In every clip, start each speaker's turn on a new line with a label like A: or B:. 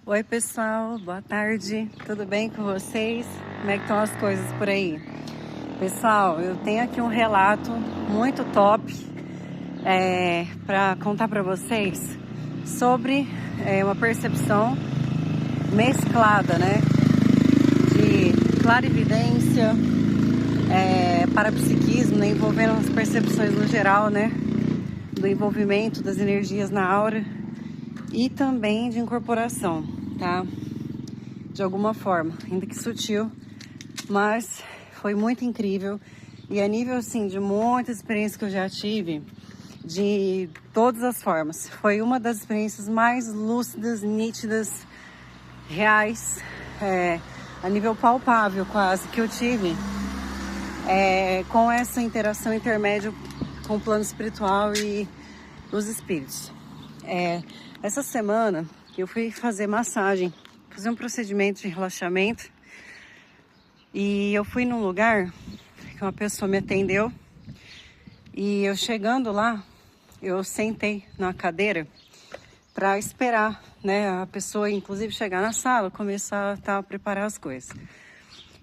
A: Oi pessoal, boa tarde, tudo bem com vocês? Como é que estão as coisas por aí? Pessoal, eu tenho aqui um relato muito top para contar para vocês sobre uma percepção mesclada, né? De clarividência, parapsiquismo, né? Envolvendo as percepções no geral, né? Do envolvimento das energias na aura e também de incorporação, tá? De alguma forma, ainda que sutil, mas foi muito incrível. E a nível, assim, de muitas experiências que eu já tive, de todas as formas, foi uma das experiências mais lúcidas, nítidas, reais, a nível palpável quase, que eu tive com essa interação intermédia com o plano espiritual e os espíritos. Essa semana eu fui fazer massagem, fazer um procedimento de relaxamento e eu fui num lugar que uma pessoa me atendeu e eu chegando lá, eu sentei na cadeira para esperar, né, a pessoa inclusive chegar na sala, começar a preparar as coisas.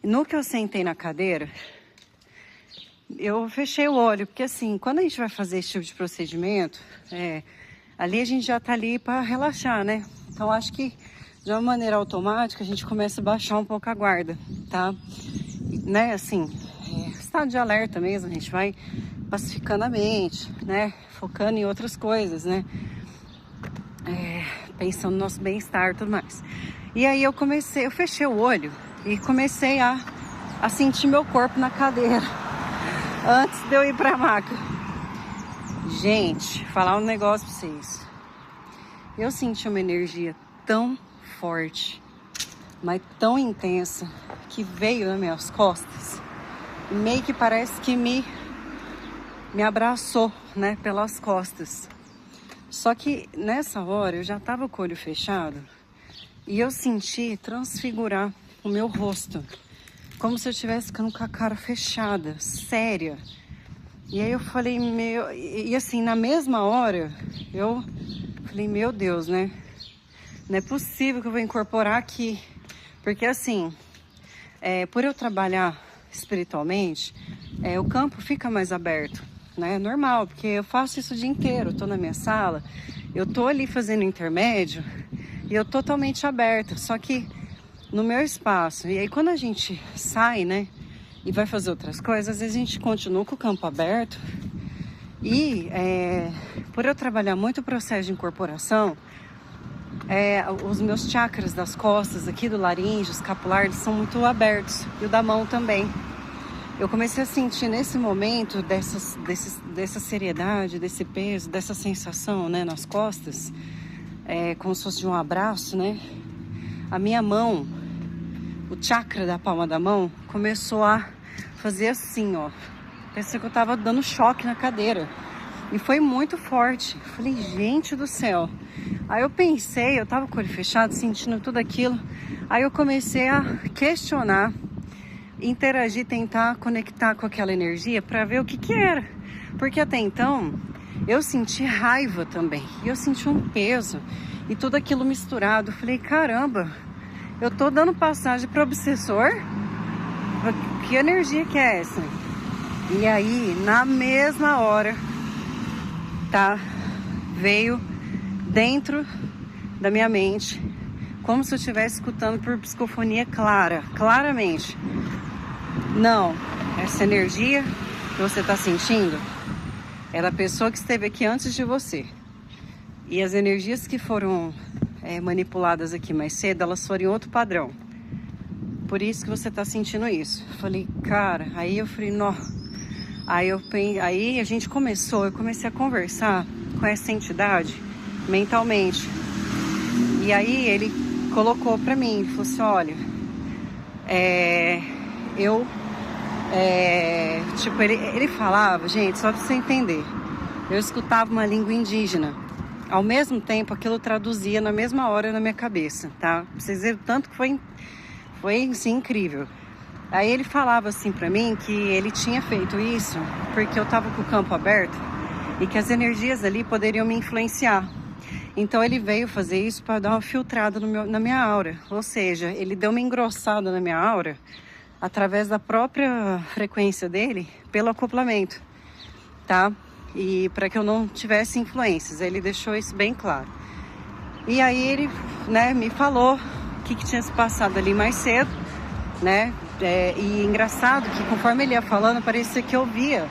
A: E no que eu sentei na cadeira, eu fechei o olho, porque assim, quando a gente vai fazer esse tipo de procedimento, ali a gente já tá ali para relaxar, né? Então acho que de uma maneira automática a gente começa a baixar um pouco a guarda, tá? Né, assim, estado de alerta mesmo, a gente vai pacificando a mente, né? Focando em outras coisas, né? Pensando no nosso bem-estar e tudo mais. E aí eu fechei o olho e comecei a sentir meu corpo na cadeira antes de eu ir pra maca. Gente, falar um negócio pra vocês. Eu senti uma energia tão forte, mas tão intensa, que veio nas minhas costas. E meio que parece que me abraçou, né, pelas costas. Só que nessa hora eu já tava com o olho fechado e eu senti transfigurar o meu rosto. Como se eu estivesse ficando com a cara fechada, séria. E aí eu falei, e assim, na mesma hora, eu falei, meu Deus, né? Não é possível que eu vou incorporar aqui. Porque assim, por eu trabalhar espiritualmente, o campo fica mais aberto, né? É normal, porque eu faço isso o dia inteiro. Eu tô na minha sala, eu tô ali fazendo intermédio e eu totalmente aberta. Só que no meu espaço. E aí quando a gente sai, né? E vai fazer outras coisas, às vezes a gente continua com o campo aberto. E por eu trabalhar muito o processo de incorporação, os meus chakras das costas, aqui do laríngeo, escapular, eles são muito abertos. E o da mão também. Eu comecei a sentir nesse momento dessa seriedade, desse peso, dessa sensação, né, nas costas, como se fosse de um abraço, né? A minha mão, o chakra da palma da mão começou a fazer assim, ó. Pensei que eu tava dando choque na cadeira. E foi muito forte. Falei, gente do céu. Aí eu pensei, eu tava com o olho fechado, sentindo tudo aquilo. Aí eu comecei a questionar, interagir, tentar conectar com aquela energia para ver o que era. Porque até então, eu senti raiva também. E eu senti um peso. E tudo aquilo misturado. Falei, caramba, eu tô dando passagem para obsessor? Que energia que é essa? E aí, na mesma hora, tá? Veio dentro da minha mente, como se eu estivesse escutando por psicofonia claramente. Não, essa energia que você tá sentindo é da pessoa que esteve aqui antes de você. E as energias que foram manipuladas aqui mais cedo, elas foram em outro padrão. Por isso que você tá sentindo isso. Falei, cara, aí eu falei, não. Aí a gente eu comecei a conversar com essa entidade mentalmente. E aí ele colocou pra mim, falou assim, olha, tipo, ele falava, gente, só pra você entender, eu escutava uma língua indígena. Ao mesmo tempo, aquilo traduzia na mesma hora na minha cabeça, tá? Pra vocês verem o tanto que foi assim, incrível. Aí ele falava assim pra mim que ele tinha feito isso porque eu tava com o campo aberto e que as energias ali poderiam me influenciar. Então ele veio fazer isso para dar uma filtrada na minha aura. Ou seja, ele deu uma engrossada na minha aura através da própria frequência dele, pelo acoplamento, tá? E para que eu não tivesse influências, ele deixou isso bem claro. E aí ele, né, me falou o que tinha se passado ali mais cedo, né? E engraçado que conforme ele ia falando, parecia que eu via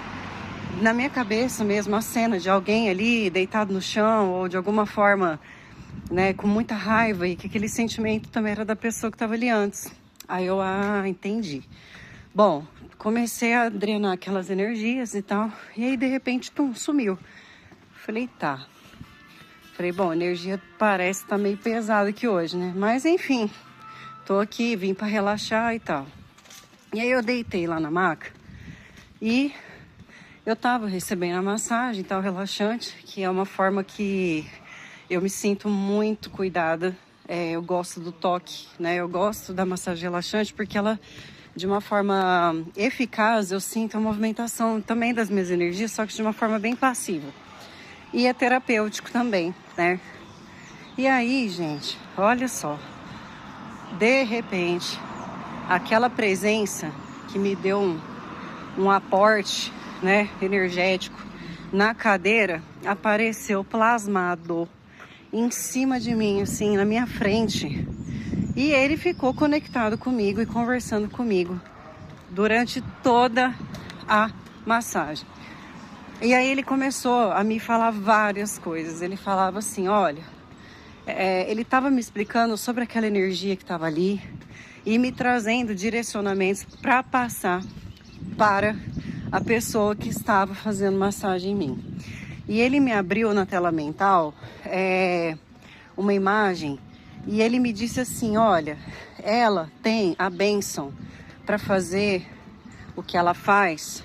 A: na minha cabeça mesmo a cena de alguém ali deitado no chão ou de alguma forma, né, com muita raiva, e que aquele sentimento também era da pessoa que estava ali antes. Aí eu, entendi. Bom, comecei a drenar aquelas energias e tal, e aí de repente, sumiu. Falei, tá. Falei, bom, a energia parece estar meio pesada aqui hoje, né? Mas enfim, tô aqui, vim para relaxar e tal. E aí eu deitei lá na maca e eu tava recebendo a massagem e tal, relaxante, que é uma forma que eu me sinto muito cuidada. Eu gosto do toque, né? Eu gosto da massagem relaxante porque ela, de uma forma eficaz, eu sinto a movimentação também das minhas energias, só que de uma forma bem passiva. E é terapêutico também, né? E aí, gente, olha só. De repente, aquela presença que me deu um aporte, né, energético na cadeira, apareceu plasmado em cima de mim, assim, na minha frente. E ele ficou conectado comigo e conversando comigo durante toda a massagem. E aí ele começou a me falar várias coisas. Ele falava assim, olha, ele estava me explicando sobre aquela energia que estava ali e me trazendo direcionamentos para passar para a pessoa que estava fazendo massagem em mim. E ele me abriu na tela mental uma imagem e ele me disse assim, olha, ela tem a bênção para fazer o que ela faz.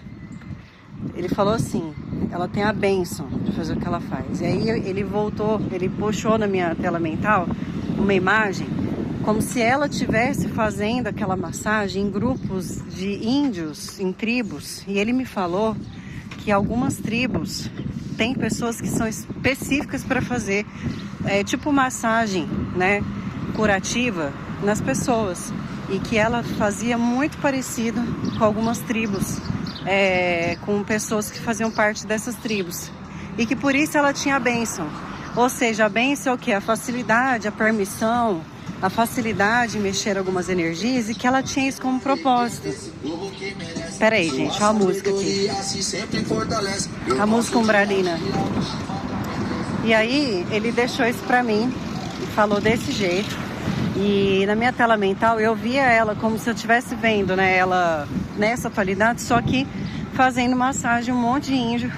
A: Ele falou assim, ela tem a bênção para fazer o que ela faz. E aí ele voltou, ele puxou na minha tela mental uma imagem como se ela estivesse fazendo aquela massagem em grupos de índios, em tribos. E ele me falou que algumas tribos têm pessoas que são específicas para fazer tipo massagem, né, curativa nas pessoas. E que ela fazia muito parecido com algumas tribos, com pessoas que faziam parte dessas tribos. E que por isso ela tinha a bênção. Ou seja, a bênção é o quê? A facilidade, a permissão, a facilidade em mexer algumas energias, e que ela tinha isso como propósito. Pera aí, gente, olha a música aqui. A música umbralina. E aí, ele deixou isso pra mim e falou desse jeito. E na minha tela mental, eu via ela como se eu estivesse vendo, né, ela nessa atualidade, só que fazendo massagem, um monte de índio,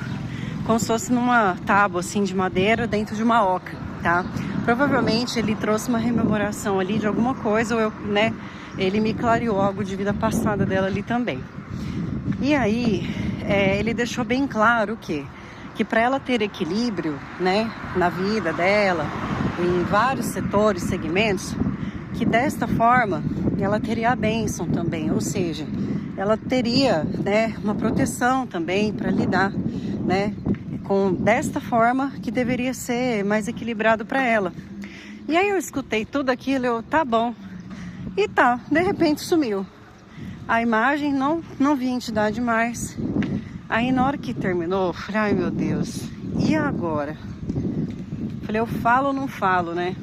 A: como se fosse numa tábua, assim, de madeira, dentro de uma oca, tá? Provavelmente ele trouxe uma rememoração ali de alguma coisa, ou ele me clareou algo de vida passada dela ali também. E aí, ele deixou bem claro o quê? Que para ela ter equilíbrio, né, na vida dela, em vários setores, segmentos, que desta forma ela teria a bênção também, ou seja, ela teria, né, uma proteção também para lidar, né, desta forma que deveria ser mais equilibrado para ela. E aí eu escutei tudo aquilo, tá bom. E tá, de repente sumiu. A imagem, não vi entidade mais. Aí na hora que terminou, eu falei, ai meu Deus, e agora? Falei, eu falo ou não falo, né?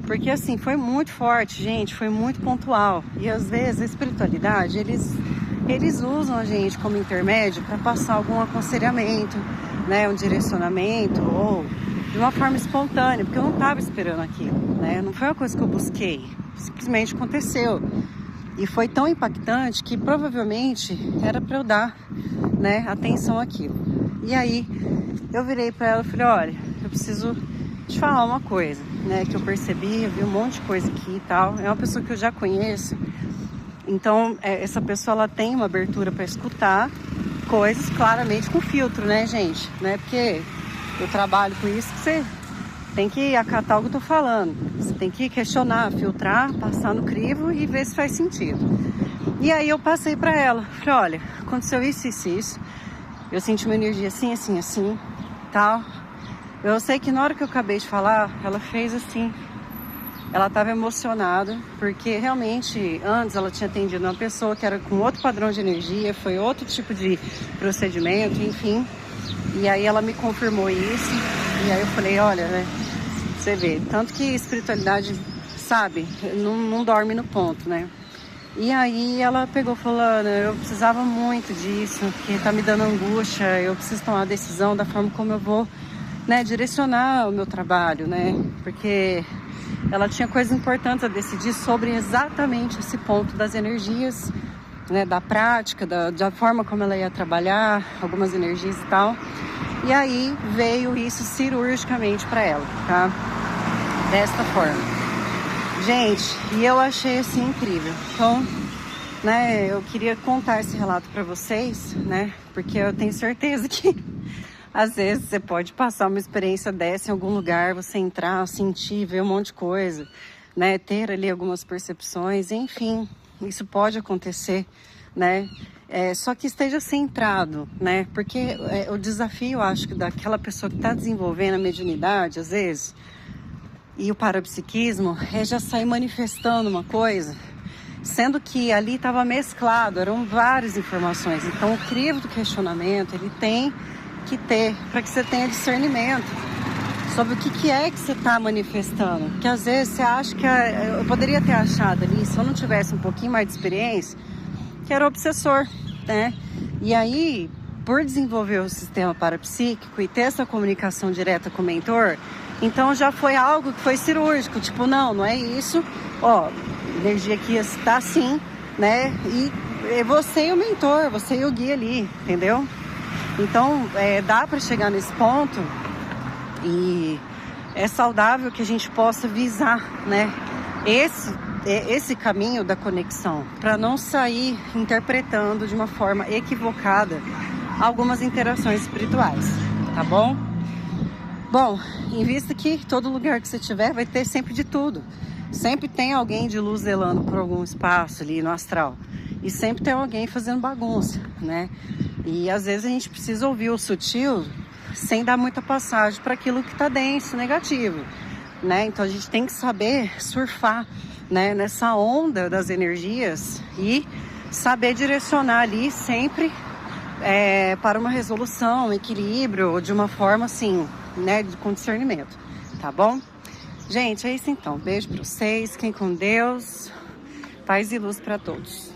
A: Porque assim, foi muito forte, gente, foi muito pontual. E às vezes a espiritualidade, eles usam a gente como intermédio para passar algum aconselhamento, né, um direcionamento, ou de uma forma espontânea, porque eu não estava esperando aquilo, né? Não foi uma coisa que eu busquei, simplesmente aconteceu. E foi tão impactante que provavelmente era para eu dar, né, atenção àquilo. E aí eu virei para ela e falei, olha, eu preciso te falar uma coisa, né, que eu percebi, eu vi um monte de coisa aqui e tal. É uma pessoa que eu já conheço, então essa pessoa ela tem uma abertura para escutar coisas claramente com filtro, né, gente? Não é porque eu trabalho com isso que você tem que acatar o que eu tô falando. Você tem que questionar, filtrar, passar no crivo e ver se faz sentido. E aí eu passei para ela, falei, olha, aconteceu isso, isso, isso. Eu senti uma energia assim, assim, assim, tal. Eu sei que na hora que eu acabei de falar, ela fez assim. Ela estava emocionada, porque realmente antes ela tinha atendido uma pessoa que era com outro padrão de energia, foi outro tipo de procedimento, enfim. E aí ela me confirmou isso. E aí eu falei, olha, né, você vê, tanto que espiritualidade, sabe, não dorme no ponto, né? E aí ela pegou falando, eu precisava muito disso, porque tá me dando angústia, eu preciso tomar a decisão da forma como eu vou, né, direcionar o meu trabalho, né? Porque ela tinha coisas importantes a decidir sobre exatamente esse ponto das energias, né, da prática, da forma como ela ia trabalhar, algumas energias e tal. E aí veio isso cirurgicamente para ela, tá? Desta forma. Gente, e eu achei assim incrível. Então, né, eu queria contar esse relato para vocês, né? Porque eu tenho certeza que às vezes você pode passar uma experiência dessa em algum lugar, você entrar, sentir, ver um monte de coisa, né? Ter ali algumas percepções, enfim, isso pode acontecer, né? Só que esteja centrado, né? Porque o desafio, eu acho, que daquela pessoa que está desenvolvendo a mediunidade, às vezes, e o parapsiquismo, é já sair manifestando uma coisa, sendo que ali estava mesclado, eram várias informações. Então, o crivo do questionamento, ele tem que ter, para que você tenha discernimento sobre o que é que você está manifestando. Porque às vezes você acha que eu poderia ter achado ali, se eu não tivesse um pouquinho mais de experiência, que era obsessor, né? E aí, por desenvolver o sistema parapsíquico e ter essa comunicação direta com o mentor, então já foi algo que foi cirúrgico, tipo, não é isso, ó, energia aqui está assim, né? E é você e o mentor, você e o guia ali, entendeu? Então, dá para chegar nesse ponto e é saudável que a gente possa visar, né, esse caminho da conexão, para não sair interpretando de uma forma equivocada algumas interações espirituais, tá bom? Bom, em vista que todo lugar que você tiver vai ter sempre de tudo. Sempre tem alguém de luz zelando por algum espaço ali no astral. E sempre tem alguém fazendo bagunça, né? E às vezes a gente precisa ouvir o sutil sem dar muita passagem para aquilo que está denso, negativo, né? Então a gente tem que saber surfar, né, nessa onda das energias e saber direcionar ali sempre para uma resolução, um equilíbrio, de uma forma assim, né, com discernimento, tá bom? Gente, é isso então. Beijo para vocês, fiquem com Deus, paz e luz para todos.